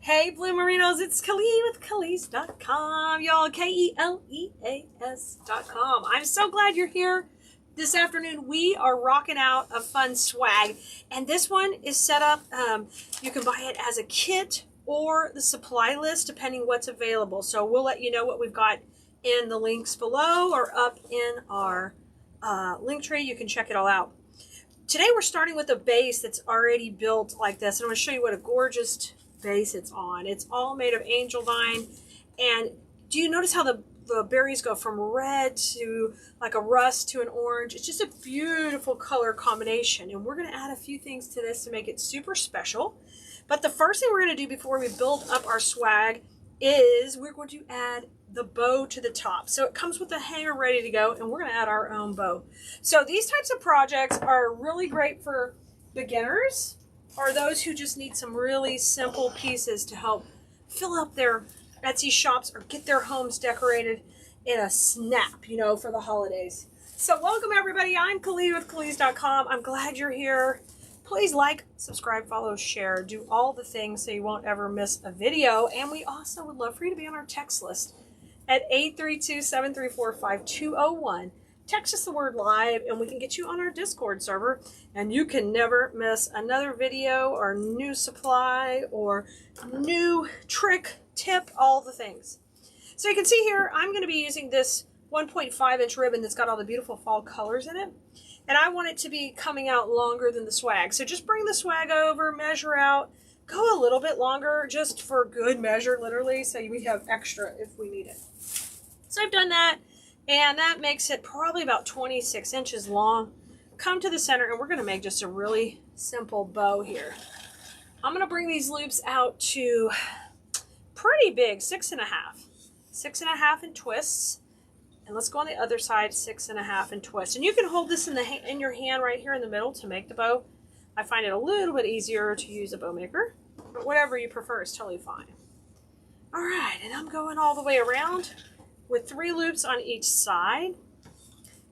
Hey Blue Marinos, it's Kelea with Keleas.com, y'all, Keleas.com. I'm so glad you're here this afternoon. We are rocking out a fun swag, and this one is set up, you can buy it as a kit or the supply list depending what's available. So we'll let you know what we've got in the links below or up in our link tree. You can check it all out. Today we're starting with a base that's already built like this, and I'm going to show you what a gorgeous base it's on. It's all made of angel vine, and do you notice how the berries go from red to like a rust to an orange? It's just a beautiful color combination, and we're going to add a few things to this to make it super special. But the first thing we're going to do before we build up our swag is we're going to add the bow to the top. So it comes with a hanger ready to go, and we're going to add our own bow. So these types of projects are really great for beginners or those who just need some really simple pieces to help fill up their Etsy shops or get their homes decorated in a snap, you know, for the holidays. So welcome everybody. I'm Kelea with Keleas.com. I'm glad you're here. Please like, subscribe, follow, share, do all the things so you won't ever miss a video. And we also would love for you to be on our text list at 832-734-5201. Text us the word live and we can get you on our Discord server, and you can never miss another video or new supply or new trick, tip, all the things. So you can see here, I'm going to be using this 1.5-inch ribbon that's got all the beautiful fall colors in it. And I want it to be coming out longer than the swag. So just bring the swag over, measure out, go a little bit longer just for good measure, literally, so we have extra if we need it. So I've done that, and that makes it probably about 26 inches long. Come to the center, and we're going to make just a really simple bow here. I'm going to bring these loops out to pretty big, 6.5. 6.5 in twists. And let's go on the other side, 6.5 in twists. And you can hold this in your hand right here in the middle to make the bow. I find it a little bit easier to use a bow maker, but whatever you prefer is totally fine. All right, and I'm going all the way around with 3 loops on each side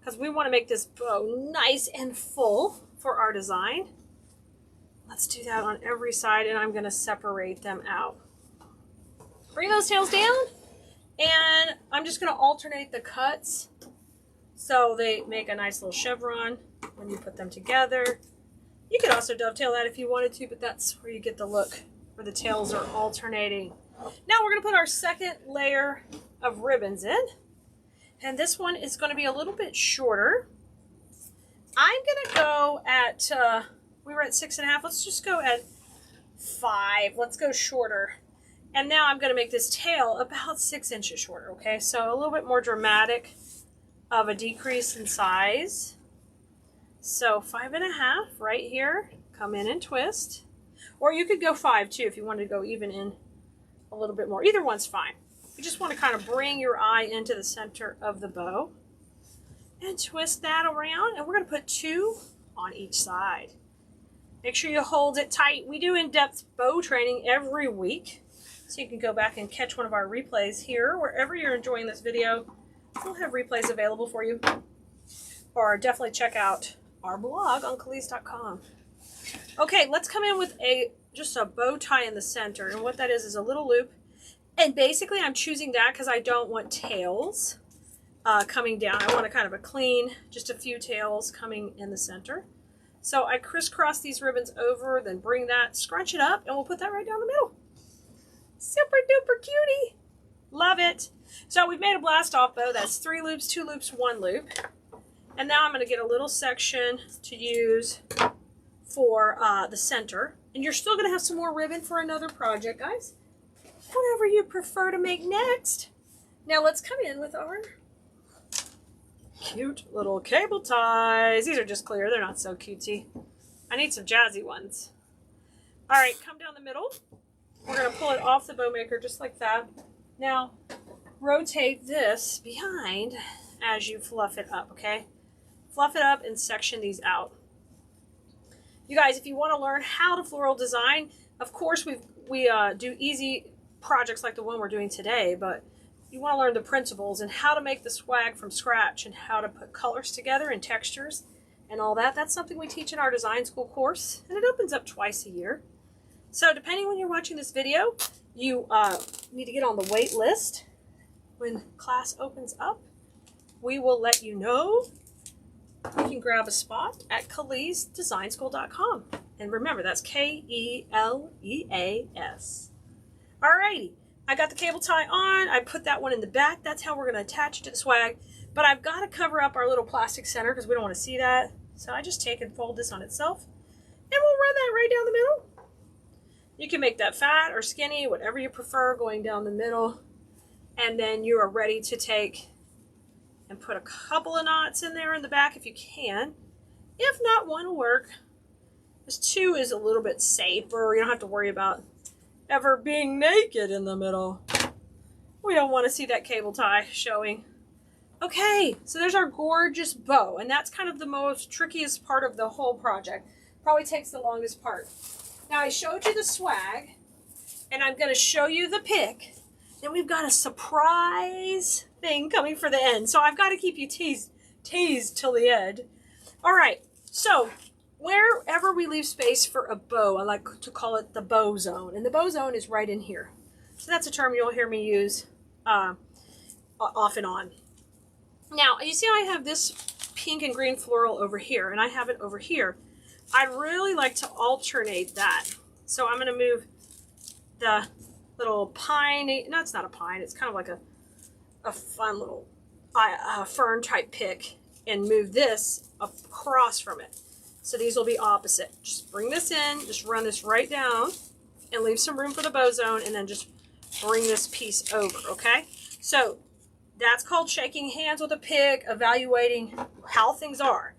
because we want to make this bow nice and full for our design. Let's do that on every side, and I'm going to separate them out. Bring those tails down, and I'm just going to alternate the cuts so they make a nice little chevron when you put them together. You could also dovetail that if you wanted to, but that's where you get the look where the tails are alternating. Now we're going to put our second layer of ribbons in, and this one is going to be a little bit shorter. I'm going to go at, we were at 6.5, let's just go at 5. Let's go shorter. And now I'm going to make this tail about 6 inches shorter, okay? So a little bit more dramatic of a decrease in size. So 5.5 right here, come in and twist. Or you could go 5 too if you wanted to go even in a little bit more. Either one's fine. You just want to kind of bring your eye into the center of the bow and twist that around. And we're going to put 2 on each side. Make sure you hold it tight. We do in-depth bow training every week. So you can go back and catch one of our replays here. Wherever you're enjoying this video, we'll have replays available for you. Or definitely check out our blog on Keleas.com. Okay, let's come in with just a bow tie in the center. And what that is a little loop. And basically I'm choosing that because I don't want tails coming down. I want a kind of a clean, just a few tails coming in the center. So I crisscross these ribbons over, then bring that, scrunch it up, and we'll put that right down the middle. Super duper cutie. Love it. So we've made a blast off bow. That's 3 loops, 2 loops, 1 loop. And now I'm going to get a little section to use for the center. And you're still going to have some more ribbon for another project, guys. Whatever you prefer to make next. Now let's come in with our cute little cable ties. These are just clear. They're not so cutesy. I need some jazzy ones. All right, come down the middle. We're going to pull it off the bow maker just like that. Now, rotate this behind as you fluff it up, okay? Fluff it up and section these out. You guys, if you want to learn how to floral design, of course we do easy projects like the one we're doing today, but you want to learn the principles and how to make the swag from scratch and how to put colors together and textures and all that. That's something we teach in our design school course, and it opens up twice a year. So depending when you're watching this video, you need to get on the wait list. When class opens up, we will let you know. You can grab a spot at KeleasDesignSchool.com. And remember, that's Keleas. Alrighty, I got the cable tie on. I put that one in the back. That's how we're going to attach it to the swag. But I've got to cover up our little plastic center because we don't want to see that. So I just take and fold this on itself. And we'll run that right down the middle. You can make that fat or skinny, whatever you prefer, going down the middle. And then you are ready to take and put a couple of knots in there in the back if you can. If not, one will work. This 2 is a little bit safer. You don't have to worry about ever being naked in the middle. We don't want to see that cable tie showing. Okay, so there's our gorgeous bow, and that's kind of the most trickiest part of the whole project. Probably takes the longest part. Now I showed you the swag, and I'm going to show you the pick. Then we've got a surprise thing coming for the end. So I've got to keep you teased till the end. All right, so wherever we leave space for a bow, I like to call it the bow zone. And the bow zone is right in here. So that's a term you'll hear me use off and on. Now, you see I have this pink and green floral over here, and I have it over here. I'd really like to alternate that. So I'm going to move the little pine, no, it's not a pine, it's kind of like a fun little fern type pick, and move this across from it. So these will be opposite. Just bring this in, just run this right down, and leave some room for the bow zone, and then just bring this piece over, okay? So that's called shaking hands with a pick, evaluating how things are.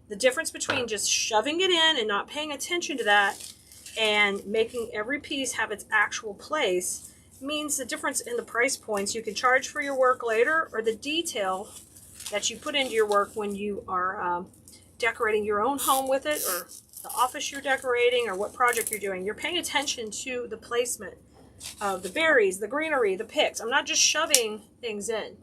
The difference between just shoving it in and not paying attention to that and making every piece have its actual place means the difference in the price points you can charge for your work later, or the detail that you put into your work when you are decorating your own home with it, or the office you're decorating, or what project you're doing. You're paying attention to the placement of the berries, the greenery, the picks. I'm not just shoving things in.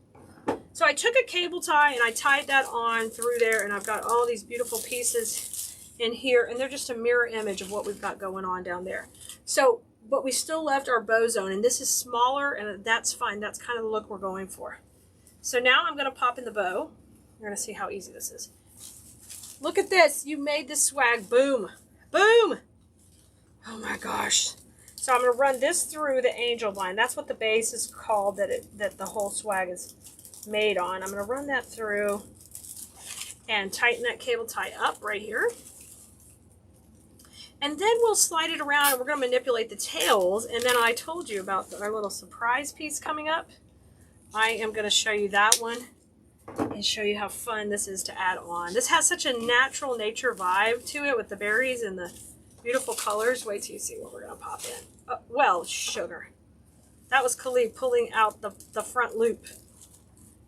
So I took a cable tie and I tied that on through there, and I've got all these beautiful pieces in here, and they're just a mirror image of what we've got going on down there. So, but we still left our bow zone, and this is smaller, and that's fine. That's kind of the look we're going for. So now I'm going to pop in the bow. You're going to see how easy this is. Look at this. You made this swag. Boom. Boom. Oh my gosh. So I'm going to run this through the angel vine. That's what the base is called that the whole swag is made on. I'm going to run that through and tighten that cable tie up right here. And then we'll slide it around, and we're going to manipulate the tails. And then I told you about our little surprise piece coming up. I am going to show you that one and show you how fun this is to add on. This has such a natural nature vibe to it with the berries and the beautiful colors. Wait till you see what we're going to pop in. Well, sugar. That was Kelea pulling out the front loop.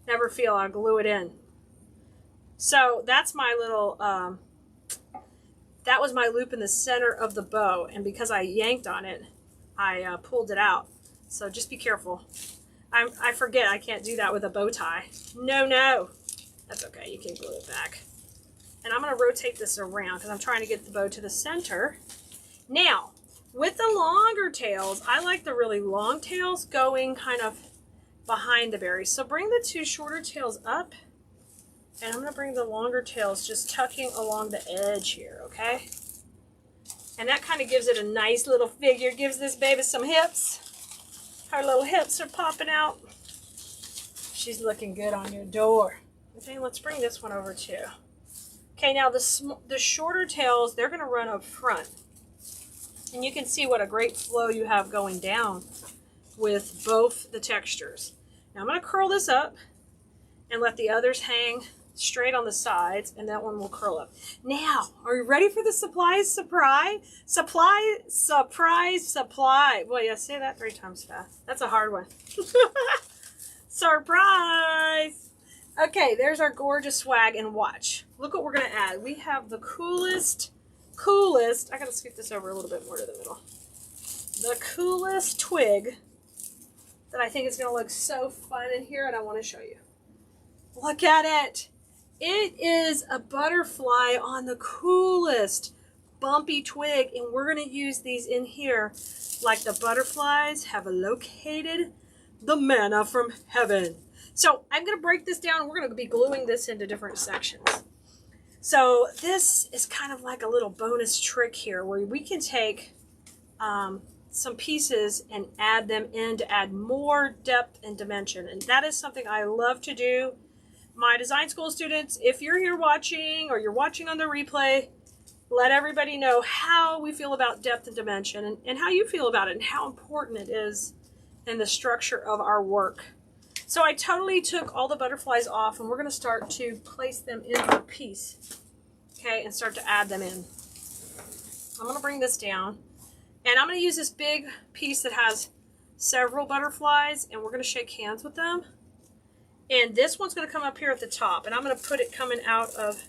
Never feel, I'll glue it in. So that's my little, that was my loop in the center of the bow. And because I yanked on it, I pulled it out. So just be careful. I forget I can't do that with a bow tie. No. That's okay, you can glue it back. And I'm going to rotate this around because I'm trying to get the bow to the center. Now, with the longer tails, I like the really long tails going kind of behind the berries. So bring the 2 shorter tails up, and I'm going to bring the longer tails just tucking along the edge here, okay? And that kind of gives it a nice little figure, gives this baby some hips. Her little hips are popping out. She's looking good on your door. Okay, let's bring this one over too. Okay, now the shorter tails, they're going to run up front. And you can see what a great flow you have going down with both the textures. Now I'm going to curl this up and let the others hang straight on the sides, and that one will curl up. Now, are you ready for the surprise? Boy, yeah, say that 3 times fast. That's a hard one. Surprise! Okay, there's our gorgeous swag, and watch. Look what we're going to add. We have the coolest, I got to scoot this over a little bit more to the middle. The coolest twig that I think is going to look so fun in here, and I want to show you. Look at it. It is a butterfly on the coolest, bumpy twig, and we're going to use these in here like the butterflies have located the manna from heaven. So I'm going to break this down, and we're going to be gluing this into different sections. So this is kind of like a little bonus trick here where we can take some pieces and add them in to add more depth and dimension. And that is something I love to do. My design school students, if you're here watching or you're watching on the replay, let everybody know how we feel about depth and dimension and how you feel about it and how important it is in the structure of our work. So I totally took all the butterflies off, and we're going to start to place them into a piece, okay, and start to add them in. I'm going to bring this down, and I'm going to use this big piece that has several butterflies, and we're going to shake hands with them. And this one's going to come up here at the top, and I'm going to put it coming out of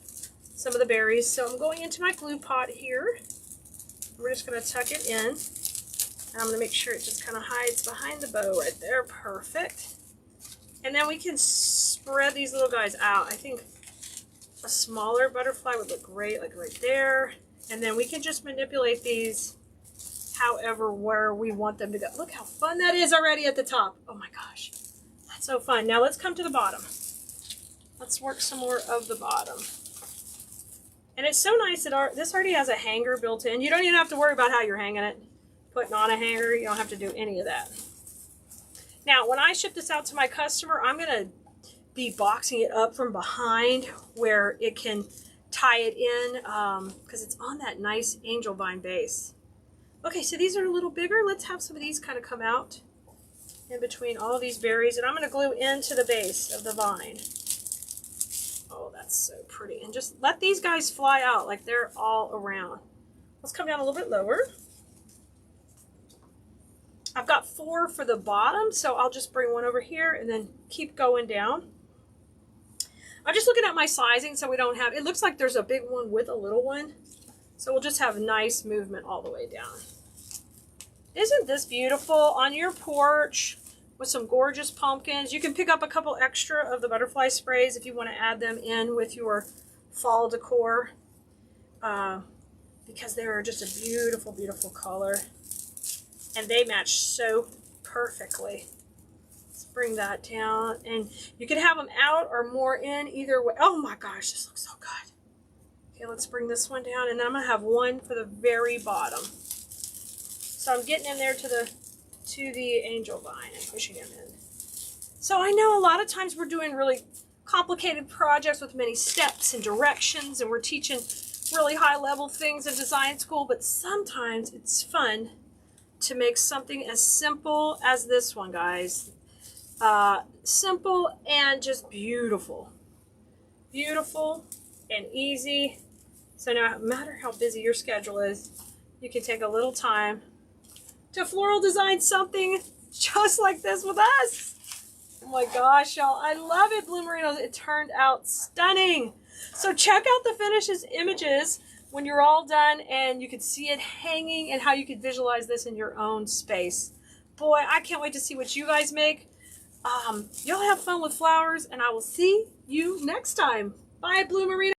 some of the berries. So I'm going into my glue pot here. We're just going to tuck it in, and I'm going to make sure it just kind of hides behind the bow right there. Perfect. And then we can spread these little guys out. I think a smaller butterfly would look great, like right there. And then we can just manipulate these however, where we want them to go. Look how fun that is already at the top. Oh my gosh, that's so fun. Now let's come to the bottom. Let's work some more of the bottom. And it's so nice that this already has a hanger built in. You don't even have to worry about how you're hanging it. Putting on a hanger, you don't have to do any of that. Now, when I ship this out to my customer, I'm going to be boxing it up from behind where it can tie it in because it's on that nice angel vine base. Okay, so these are a little bigger. Let's have some of these kind of come out in between all these berries, and I'm going to glue into the base of the vine. Oh, that's so pretty. And just let these guys fly out like they're all around. Let's come down a little bit lower. I've got 4 for the bottom, so I'll just bring one over here and then keep going down. I'm just looking at my sizing so we don't have, it looks like there's a big one with a little one. So we'll just have nice movement all the way down. Isn't this beautiful on your porch with some gorgeous pumpkins? You can pick up a couple extra of the butterfly sprays if you want to add them in with your fall decor because they're just a beautiful, beautiful color. And they match so perfectly. Let's bring that down. And you can have them out or more in either way. Oh my gosh, this looks so good. Okay, let's bring this one down. And then I'm going to have one for the very bottom. So I'm getting in there to the angel vine and pushing them in. So I know a lot of times we're doing really complicated projects with many steps and directions. And we're teaching really high level things in design school. But sometimes it's fun to make something as simple as this one, guys. Simple and just beautiful. Beautiful and easy. So no matter how busy your schedule is, you can take a little time to floral design something just like this with us. Oh my gosh, y'all. I love it, Blue Merinos. It turned out stunning. So check out the finishes images when you're all done and you can see it hanging and how you could visualize this in your own space. Boy, I can't wait to see what you guys make. Y'all have fun with flowers, and I will see you next time. Bye, Blue Merinos.